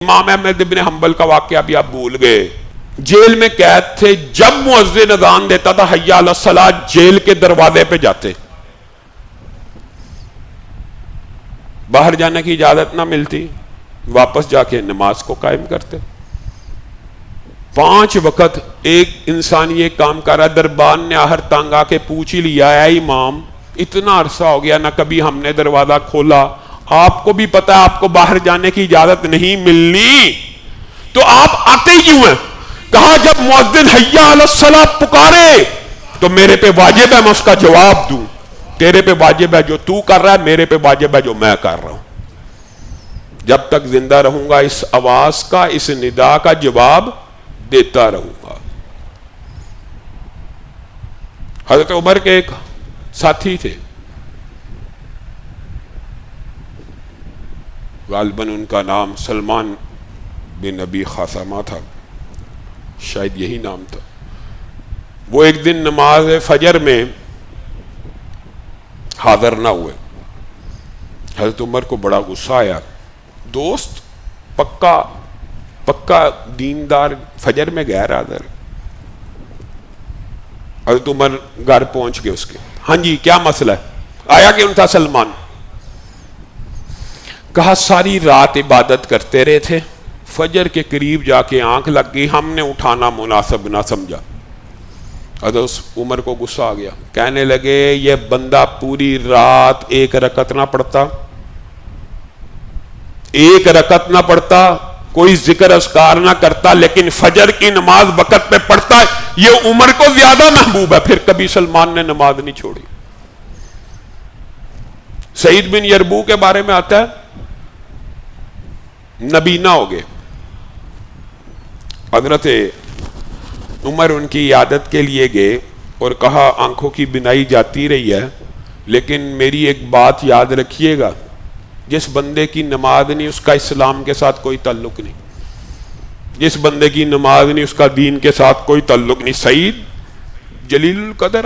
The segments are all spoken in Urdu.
امام احمد بن حنبل کا واقعہ بھی آپ بھول گئے، جیل میں قید تھے، جب مؤذن اذان دیتا تھا حی علی الصلاۃ جیل کے دروازے پہ جاتے، باہر جانے کی اجازت نہ ملتی، واپس جا کے نماز کو قائم کرتے۔ 5 وقت ایک انسان یہ کام کر رہا، دربان نے آہر تانگ آ کے پوچھ ہی لیا، اے امام اتنا عرصہ ہو گیا نہ کبھی ہم نے دروازہ کھولا، آپ کو بھی پتا ہے آپ کو باہر جانے کی اجازت نہیں ملنی، تو آپ آتے کیوں ہیں؟ کہا جب مؤذن حی علی الصلاۃ پکارے تو میرے پہ واجب ہے میں اس کا جواب دوں، تیرے پہ واجب ہے جو تو کر رہا ہے، میرے پہ واجب ہے جو میں کر رہا ہوں، جب تک زندہ رہوں گا اس آواز کا، اس ندا کا جواب دیتا رہوں گا۔ حضرت عمر کے ایک ساتھی تھے، غالباً ان کا نام سلمان بن ابی خاصمہ تھا، شاید یہی نام تھا۔ وہ ایک دن نماز فجر میں حاضر نہ ہوئے، حضرت عمر کو بڑا غصہ آیا، دوست پکا دیندار فجر میں غیر حاضر۔ حضرت عمر گھر پہنچ گئے اس کے، ہاں جی کیا مسئلہ ہے؟ آیا کہ ان تھا سلمان، کہا ساری رات عبادت کرتے رہے تھے، فجر کے قریب جا کے آنکھ لگ گئی، ہم نے اٹھانا مناسب نہ سمجھا۔ حضرت عمر کو غصہ آ گیا، کہنے لگے یہ بندہ پوری رات ایک رکعت نہ پڑھتا، ایک رکعت نہ پڑھتا، کوئی ذکر اذکار نہ کرتا، لیکن فجر کی نماز وقت پہ پڑھتا ہے، یہ عمر کو زیادہ محبوب ہے۔ پھر کبھی سلمان نے نماز نہیں چھوڑی۔ سعید بن یربوع کے بارے میں آتا ہے نبینا ہو گئے، حضرت عمر ان کی عیادت کے لیے گئے اور کہا آنکھوں کی بینائی جاتی رہی ہے، لیکن میری ایک بات یاد رکھیے گا، جس بندے کی نماز نہیں اس کا اسلام کے ساتھ کوئی تعلق نہیں، جس بندے کی نماز نہیں اس کا دین کے ساتھ کوئی تعلق نہیں۔ سعید جلیل القدر،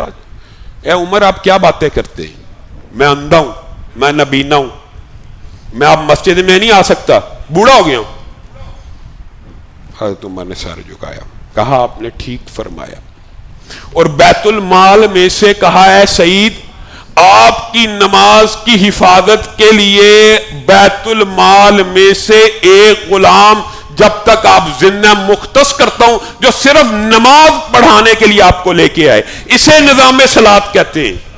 اے عمر آپ کیا باتیں کرتے ہیں؟ میں اندھا ہوں، میں نبینا ہوں، میں آپ مسجد میں نہیں آ سکتا، بوڑھا ہو گیا ہوں۔ حضرت عمر نے سر جھکایا، کہا آپ نے ٹھیک فرمایا، اور بیت المال میں سے کہا ہے سعید آپ کی نماز کی حفاظت کے لیے بیت المال میں سے ایک غلام جب تک آپ زندہ مختص کرتا ہوں جو صرف نماز پڑھانے کے لیے آپ کو لے کے آئے، اسے نظام صلاۃ کہتے ہیں۔